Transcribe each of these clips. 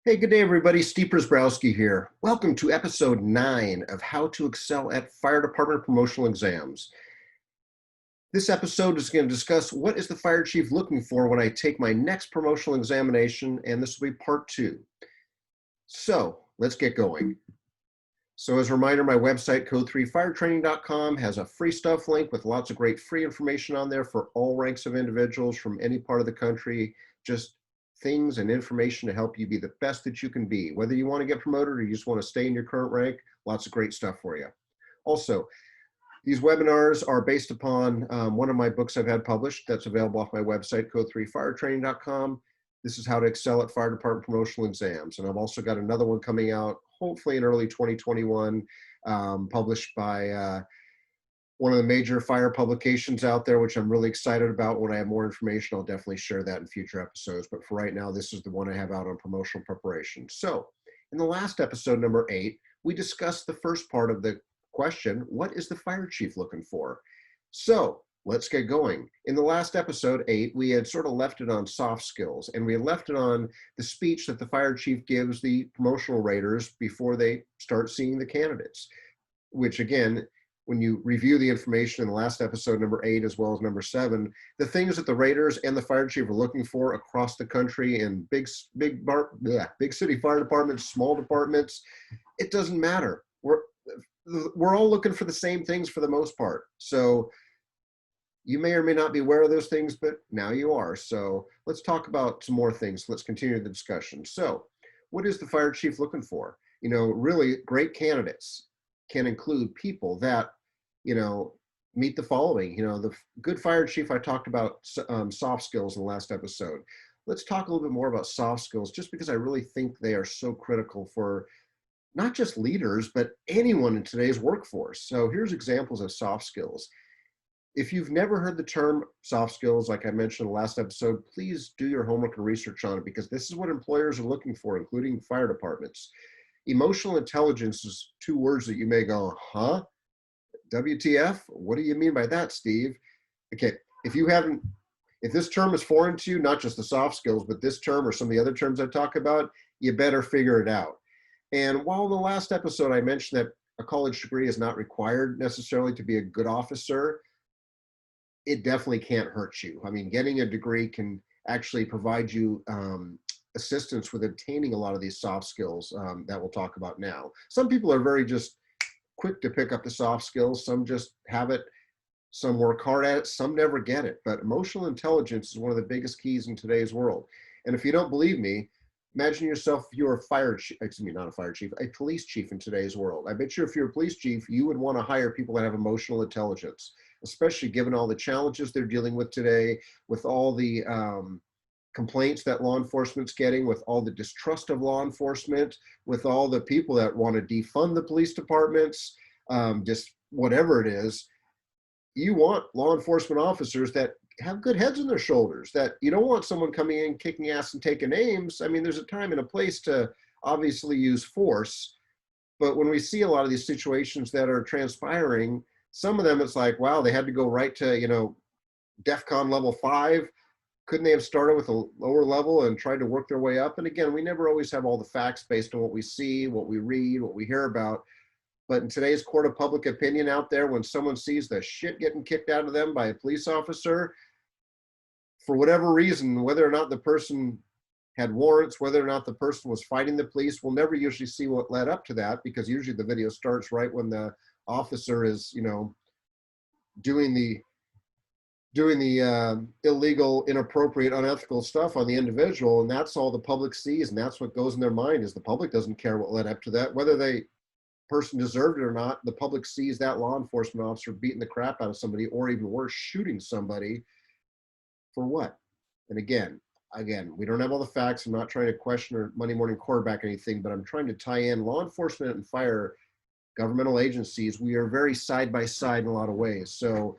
Hey, good day, everybody. Steve Prziborowski here. Welcome to episode 9 of How to Excel at Fire Department Promotional Exams. This episode is going to discuss what is the fire chief looking for when I take my next promotional examination, and this will be part 2. So let's get going. So as a reminder, my website, code3firetraining.com, has a free stuff link with lots of great free information on there for all ranks of individuals from any part of the country. Just things and information to help you be the best that you can be. Whether you want to get promoted or you just want to stay in your current rank, lots of great stuff for you. Also, these webinars are based upon one of my books I've had published that's available off my website, code3firetraining.com. This is How to Excel at Fire Department Promotional Exams. And I've also got another one coming out, hopefully in early 2021, published by one of the major fire publications out there, which I'm really excited about. When I have more information, I'll definitely share that in future episodes. But for right now, this is the one I have out on promotional preparation. So in the last episode, number 8, we discussed the first part of the question, what is the fire chief looking for? So let's get going. In the last episode, 8, we had sort of left it on soft skills, and we had left it on the speech that the fire chief gives the promotional raters before they start seeing the candidates, which again, when you review the information in the last episode, number 8, as well as number 7, the things that the raters and the fire chief are looking for across the country in big city fire departments, small departments, it doesn't matter. We're all looking for the same things for the most part. So you may or may not be aware of those things, but now you are. So let's talk about some more things. Let's continue the discussion. So what is the fire chief looking for? You know, really great candidates can include people that meet the following. The good fire chief, I talked about soft skills in the last episode. Let's talk a little bit more about soft skills, just because I really think they are so critical for not just leaders, but anyone in today's workforce. So here's examples of soft skills. If you've never heard the term soft skills, like I mentioned in the last episode, please do your homework and research on it, because this is what employers are looking for, including fire departments. Emotional intelligence is 2 words that you may go, huh? WTF? What do you mean by that, Steve? Okay, if this term is foreign to you, not just the soft skills, but this term or some of the other terms I talk about, you better figure it out. And while in the last episode I mentioned that a college degree is not required necessarily to be a good officer, it definitely can't hurt you. I mean, getting a degree can actually provide you assistance with obtaining a lot of these soft skills that we'll talk about now. Some people are very just quick to pick up the soft skills. Some just have it. Some work hard at it. Some never get it. But emotional intelligence is one of the biggest keys in today's world. And if you don't believe me, imagine yourself if you're a police chief in today's world. I bet you if you're a police chief, you would want to hire people that have emotional intelligence, especially given all the challenges they're dealing with today, with all the complaints that law enforcement's getting, with all the distrust of law enforcement, with all the people that want to defund the police departments, just whatever it is. You want law enforcement officers that have good heads on their shoulders, that you don't want someone coming in kicking ass and taking names. I mean, there's a time and a place to obviously use force, but when we see a lot of these situations that are transpiring, some of them it's like, wow, they had to go right to DEFCON level 5. Couldn't they have started with a lower level and tried to work their way up? And again, we never always have all the facts based on what we see, what we read, what we hear about. But in today's court of public opinion out there, when someone sees the shit getting kicked out of them by a police officer, for whatever reason, whether or not the person had warrants, whether or not the person was fighting the police, we'll never usually see what led up to that, because usually the video starts right when the officer is, doing the illegal, inappropriate, unethical stuff on the individual, and that's all the public sees, and that's what goes in their mind. Is the public doesn't care what led up to that, whether the person deserved it or not. The public sees that law enforcement officer beating the crap out of somebody, or even worse, shooting somebody. For what? And again, we don't have all the facts. I'm not trying to question or Monday morning quarterback anything, but I'm trying to tie in law enforcement and fire governmental agencies. We are very side by side in a lot of ways. So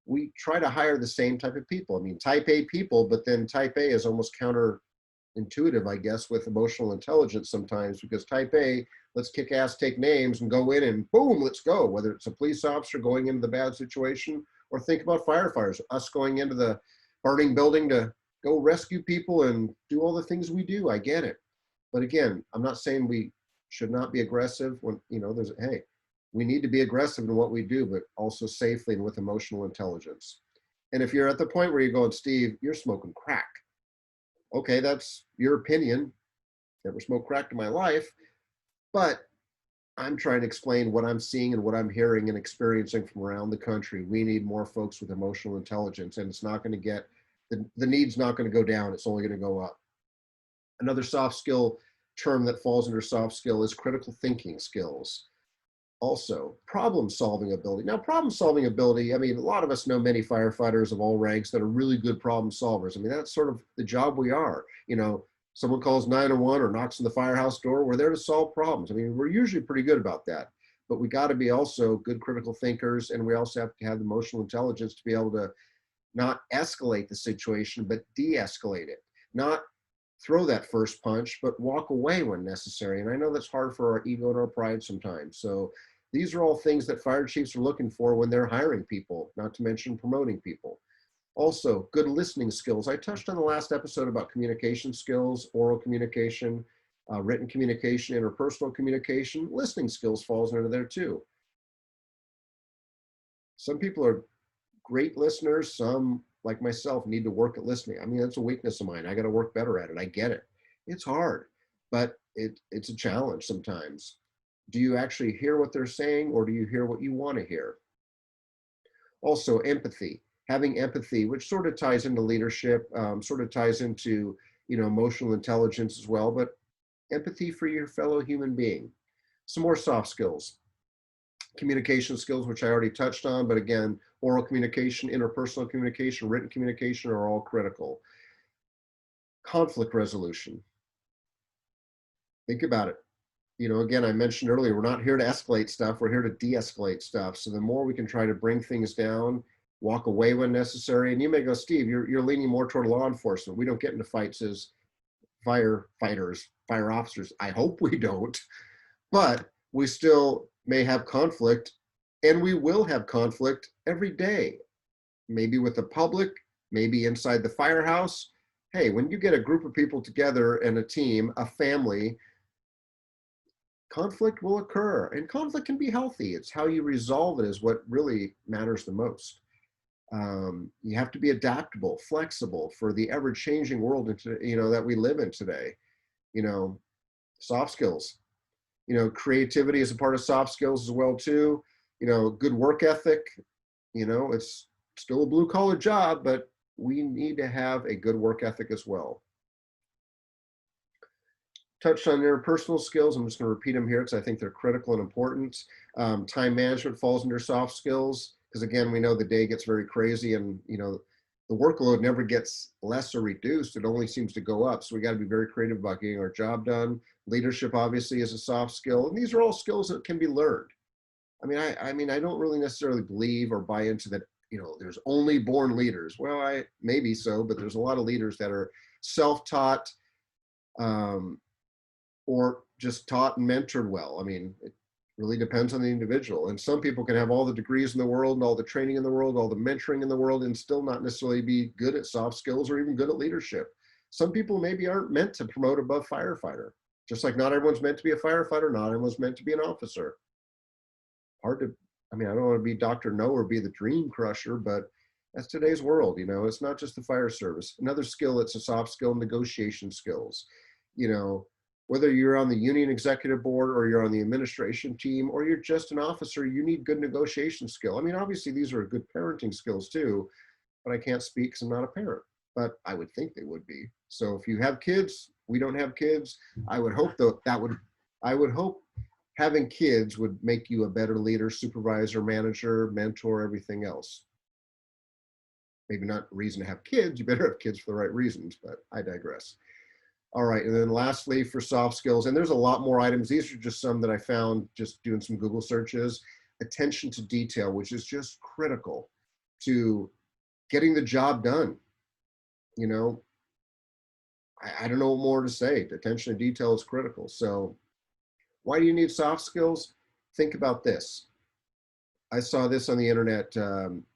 we try to hire the same type of people. I mean, type A people, but then type A is almost counterintuitive, I guess, with emotional intelligence sometimes, because type A, let's kick ass, take names, and go in and boom, let's go. Whether it's a police officer going into the bad situation, or think about firefighters, us going into the burning building to go rescue people and do all the things we do. I get it. But again, I'm not saying we should not be aggressive when, hey, we need to be aggressive in what we do, but also safely and with emotional intelligence. And if you're at the point where you're going, Steve, you're smoking crack. Okay, that's your opinion. Never smoked crack in my life, but I'm trying to explain what I'm seeing and what I'm hearing and experiencing from around the country. We need more folks with emotional intelligence, and it's not going to get, the need's not going to go down. It's only going to go up. Another soft skill term that falls under soft skill is critical thinking skills. Also, problem solving ability. Now, problem solving ability, I mean, a lot of us know many firefighters of all ranks that are really good problem solvers. I mean, that's sort of the job we are. Someone calls 911 or knocks on the firehouse door, we're there to solve problems. I mean, we're usually pretty good about that, but we got to be also good critical thinkers, and we also have to have the emotional intelligence to be able to not escalate the situation, but de-escalate it. Not throw that first punch, but walk away when necessary. And I know that's hard for our ego and our pride sometimes. So these are all things that fire chiefs are looking for when they're hiring people, not to mention promoting people. Also, good listening skills. I touched on the last episode about communication skills, oral communication, written communication, interpersonal communication. Listening skills falls under there too. Some people are great listeners. Some, like myself, need to work at listening. I mean, that's a weakness of mine. I got to work better at it. I get it. It's hard, but it's a challenge sometimes. Do you actually hear what they're saying, or do you hear what you want to hear? Also, empathy. Having empathy, which sort of ties into leadership, sort of ties into, emotional intelligence as well, but empathy for your fellow human being. Some more soft skills. Communication skills, which I already touched on, but again, oral communication, interpersonal communication, written communication are all critical. Conflict resolution. Think about it. Again, I mentioned earlier, we're not here to escalate stuff, we're here to de-escalate stuff. So the more we can try to bring things down, walk away when necessary. And you may go, Steve, you're leaning more toward law enforcement. We don't get into fights as firefighters, fire officers. I hope we don't, but we still may have conflict, and we will have conflict every day, maybe with the public, maybe inside the firehouse. Hey, when you get a group of people together and a team, a family, conflict will occur, and conflict can be healthy. It's how you resolve it is what really matters the most. You have to be adaptable, flexible for the ever-changing world that we live in today. Soft skills. Creativity is a part of soft skills as well too. Good work ethic. It's still a blue-collar job, but we need to have a good work ethic as well. Touched on interpersonal skills. I'm just going to repeat them here because I think they're critical and important. Time management falls under soft skills because, again, we know the day gets very crazy, and the workload never gets less or reduced. It only seems to go up. So we got to be very creative about getting our job done. Leadership obviously is a soft skill, and these are all skills that can be learned. I mean, I don't really necessarily believe or buy into that. There's only born leaders. Well, maybe so, but there's a lot of leaders that are self-taught. Or just taught and mentored well. I mean, it really depends on the individual. And some people can have all the degrees in the world and all the training in the world, all the mentoring in the world, and still not necessarily be good at soft skills or even good at leadership. Some people maybe aren't meant to promote above firefighter. Just like not everyone's meant to be a firefighter, not everyone's meant to be an officer. I don't want to be Dr. No or be the dream crusher, but that's today's world. It's not just the fire service. Another skill that's a soft skill, negotiation skills. Whether you're on the union executive board or you're on the administration team or you're just an officer, you need good negotiation skill. I mean, obviously these are good parenting skills too, but I can't speak because I'm not a parent, but I would think they would be. So if you have kids, we don't have kids, I would hope I would hope having kids would make you a better leader, supervisor, manager, mentor, everything else. Maybe not a reason to have kids, you better have kids for the right reasons, but I digress. All right, and then lastly for soft skills, and there's a lot more items. These are just some that I found just doing some Google searches. Attention to detail, which is just critical to getting the job done. I don't know what more to say. Attention to detail is critical. So why do you need soft skills? Think about this. I saw this on the internet.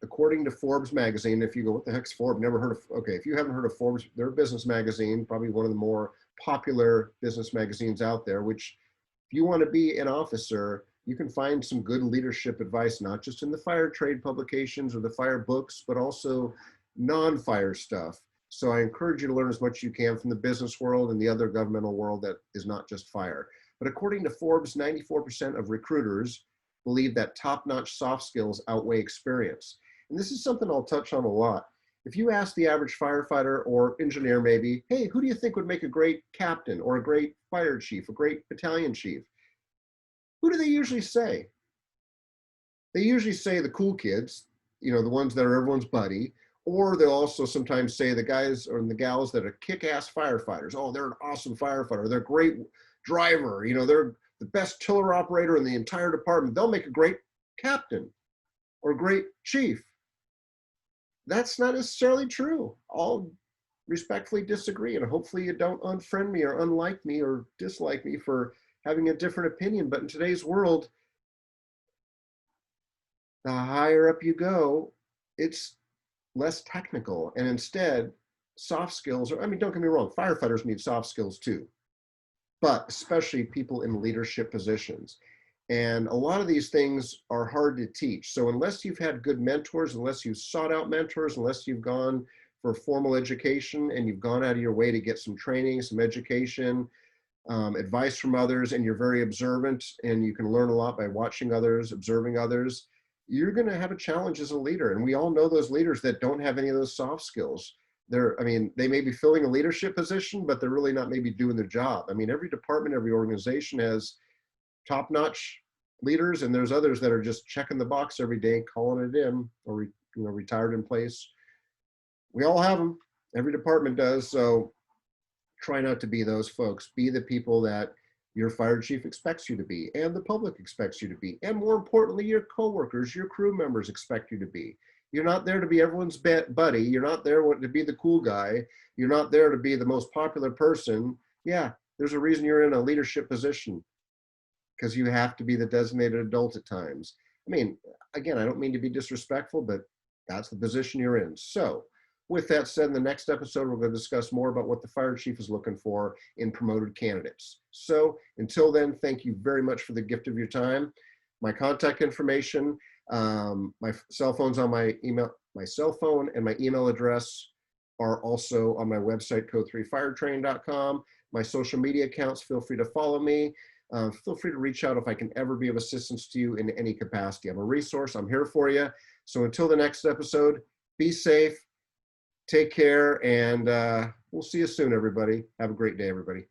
According to Forbes magazine, if you go, what the heck's Forbes? Never heard of, okay, if you haven't heard of Forbes, they're a business magazine, probably one of the more popular business magazines out there, which if you want to be an officer, you can find some good leadership advice, not just in the fire trade publications or the fire books, but also non-fire stuff. So I encourage you to learn as much as you can from the business world and the other governmental world that is not just fire. But according to Forbes, 94% of recruiters believe that top-notch soft skills outweigh experience. And this is something I'll touch on a lot. If you ask the average firefighter or engineer maybe, hey, who do you think would make a great captain or a great fire chief, a great battalion chief? Who do they usually say? They usually say the cool kids, you know, the ones that are everyone's buddy, or they'll also sometimes say the guys or the gals that are kick-ass firefighters. Oh, they're an awesome firefighter. They're a great driver. You know, they're the best tiller operator in the entire department. They'll make a great captain or great chief. That's not necessarily true. I'll respectfully disagree, and hopefully you don't unfriend me or unlike me or dislike me for having a different opinion. But in today's world, the higher up you go, it's less technical, and instead soft skills are, I mean, don't get me wrong, firefighters need soft skills too, but especially people in leadership positions. And a lot of these things are hard to teach. So unless you've had good mentors, unless you've sought out mentors, unless you've gone for formal education and you've gone out of your way to get some training, some education, advice from others, and you're very observant and you can learn a lot by watching others, observing others, you're going to have a challenge as a leader. And we all know those leaders that don't have any of those soft skills. I mean, they may be filling a leadership position, but they're really not maybe doing their job. I mean, every department, every organization has top-notch leaders, and there's others that are just checking the box every day, calling it in, or retired in place. We all have them. Every department does. So try not to be those folks. Be the people that your fire chief expects you to be, and the public expects you to be, and more importantly, your coworkers, your crew members expect you to be. You're not there to be everyone's buddy. You're not there to be the cool guy. You're not there to be the most popular person. Yeah, there's a reason you're in a leadership position, because you have to be the designated adult at times. I mean, again, I don't mean to be disrespectful, but that's the position you're in. So with that said, in the next episode, we're going to discuss more about what the fire chief is looking for in promoted candidates. So until then, thank you very much for the gift of your time. My contact information, my cell phone's on my email, my cell phone and my email address are also on my website, code3firetraining.com. My social media accounts, feel free to follow me. Feel free to reach out if I can ever be of assistance to you in any capacity. I'm a resource. I'm here for you. So until the next episode, be safe, take care, and we'll see you soon, everybody. Have a great day, everybody.